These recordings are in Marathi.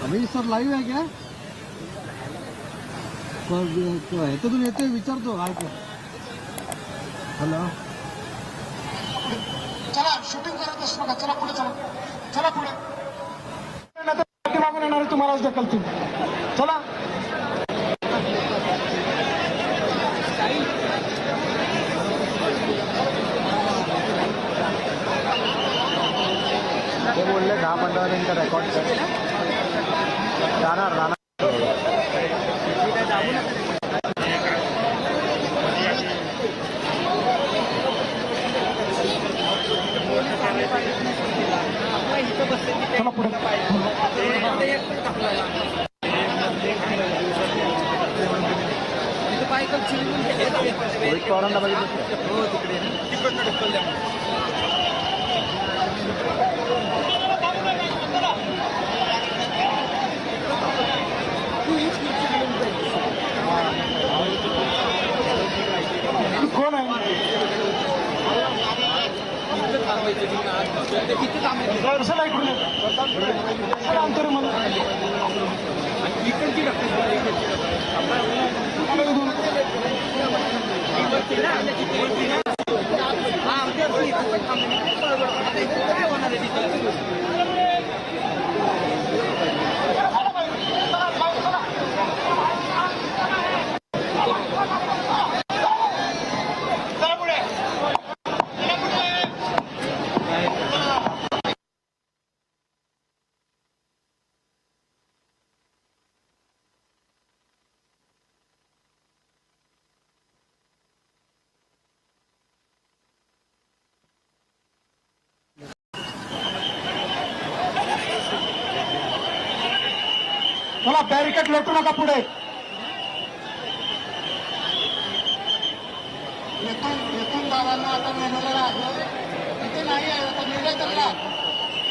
अभी सर लाईव्ह आहे क्या? ह्याच्यातून येतोय विचारतो काय का. हॅलो चला शूटिंग करत असतो नका. चला पुढे चला. चला पुढे मागून येणारे तुम्हालाच ढकलतील. चला ते बोलले 10-15 मिनिटं रेकॉर्ड कर. जाणार चला पुढे. रोहित पवारांना बघितलं तिकडे. कोण आहे? चला इकडून अंतर मला मला बॅरिकेड लोटू नका पुढे. येथून दादांना आता नेलेलं आहे. इथे नाही आहे आता नेले त्यांना.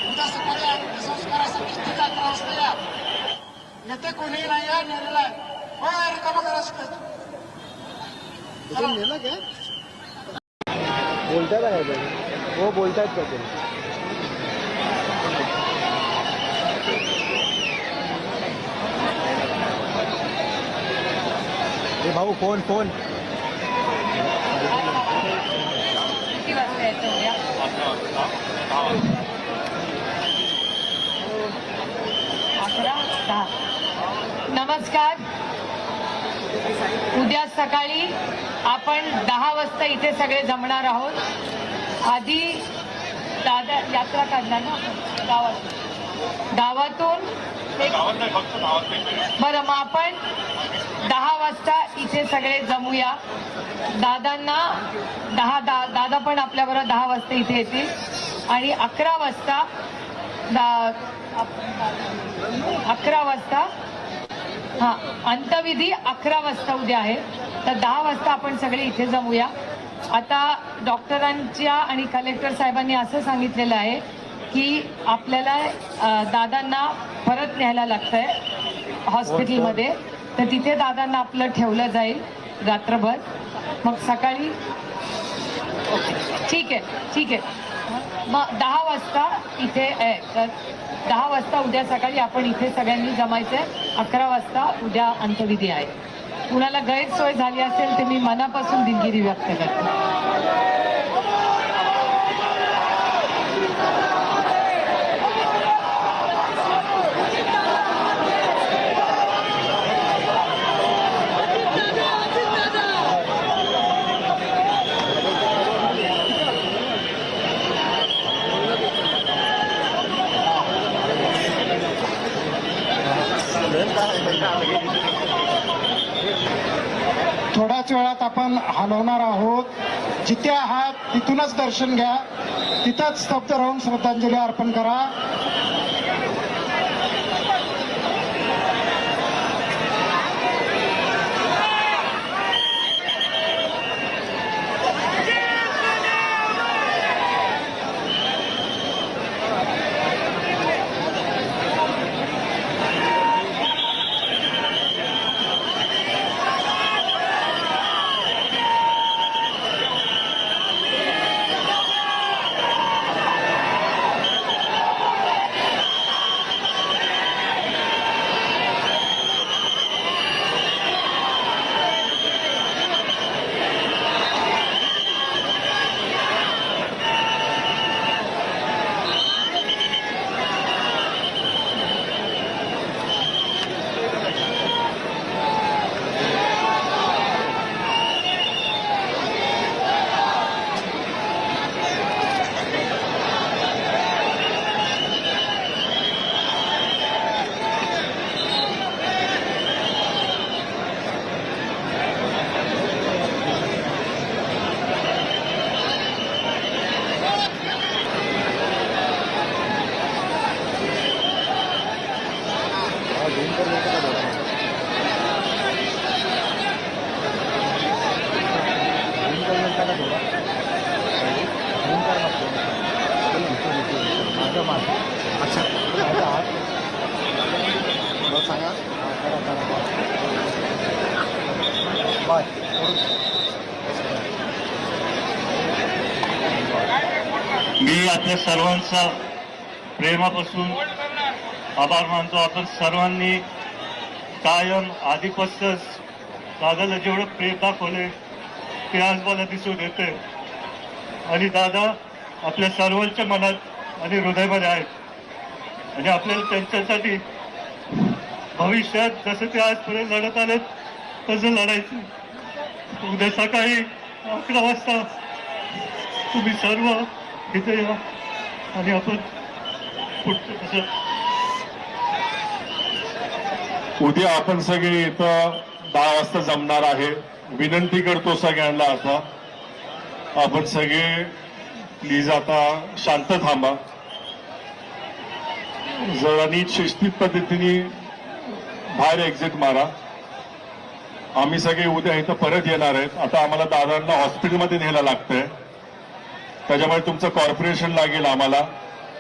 उद्या सकाळी अंत्यसंस्कारासाठी 11 वाजता या. येथे कोणीही नाही आहे. नेलेला आहे. हो रिकामा करा सगळं. नेलं काय बोलतात आहे. हो बोलतायत का ते. भाऊ फोन किती वाजता यायचं उद्या? नमस्कार. उद्या सकाळी आपण 10 वाजता इथे सगळे जमणार आहोत. आधी दादा यात्रा काढणार ना गावातून. बरं मग आपण 10 वाजता इथे सगळे जमूया. दादांना दादा पण आपल्याबरोबर 10 वाजता इथे येतील. आणि 11 वाजता हा अंत्यविधी 11 वाजता उद्या आहे. तर 10 वाजता आपण सगळे इथे जमूया. आता डॉक्टरांच्या आणि कलेक्टर साहेबांनी असं सांगितलेलं आहे की आपल्याला दादांना परत न्यायला लागतंय हॉस्पिटलमध्ये. तर तिथे दादांना आपलं ठेवलं जाईल रात्रभर. मग सकाळी ठीक आहे. मग 10 वाजता इथे तर 10 वाजता उद्या सकाळी आपण इथे सगळ्यांनी जमायचंय. 11 वाजता उद्या अंत्यविधी आहे. कुणाला गैरसोय झाली असेल तर मी मनापासून दिलगिरी व्यक्त करते. थोड्याच वेळात आपण हलवणार आहोत. जिथे आहात तिथूनच दर्शन घ्या. तिथंच स्तब्ध राहून श्रद्धांजली अर्पण करा. पुढं मार. अच्छा आता हात. मला सांगा. करा, करा, बस. थोडं. मी आपल्या सर्वांचा प्रेमापासून आभार मानतो. आपण सर्वांनी कायम आधीपासूनच दादाला जेवढं प्रेम दाखवले ते आज मला दिसून येते. आणि दादा आपल्या सर्वांच्या मनात आणि हृदयामध्ये आहेत आणि आपल्याला त्यांच्यासाठी भविष्यात जसं ते आजपर्यंत लढत आलेत तसं लढायचं. उद्या सकाळी 11 वाजता तुम्ही सर्व इथे या आणि आपण पुढचं कसं. उद्या आपण सगळे इथं 10 वाजता जमणार आहे. विनंती करतो सगळ्यांना आता आपण सगळे प्लीज आता शांत थांबा. जरा नीट शिस्तीत पद्धतीने बाहेर एक्झिट मारा. आम्ही सगळे उद्या इथं परत येणार आहेत. आता आम्हाला दादांना हॉस्पिटलमध्ये न्यायला लागतंय, त्याच्यामुळे तुमचं कॉर्पोरेशन लागेल आम्हाला.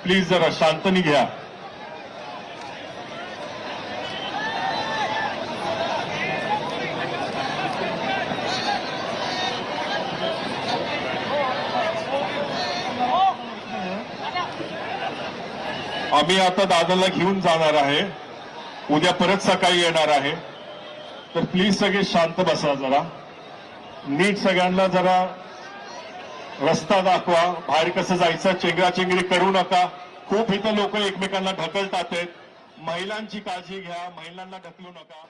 प्लीज जरा शांतनी घ्या. आम्ही आता दादाला घेऊन जाणार आहे. उद्या परत सकाळी येणार आहे. तर प्लीज सगळे शांत बसा. जरा नीट सगळ्यांना जरा रस्ता दाखवा. बाहेर कसं जायचं चेंगराचेंगरी करू नका. खूप इथं लोक एकमेकांना ढकलतात आहेत. महिलांची काळजी घ्या. महिलांना ढकलू नका.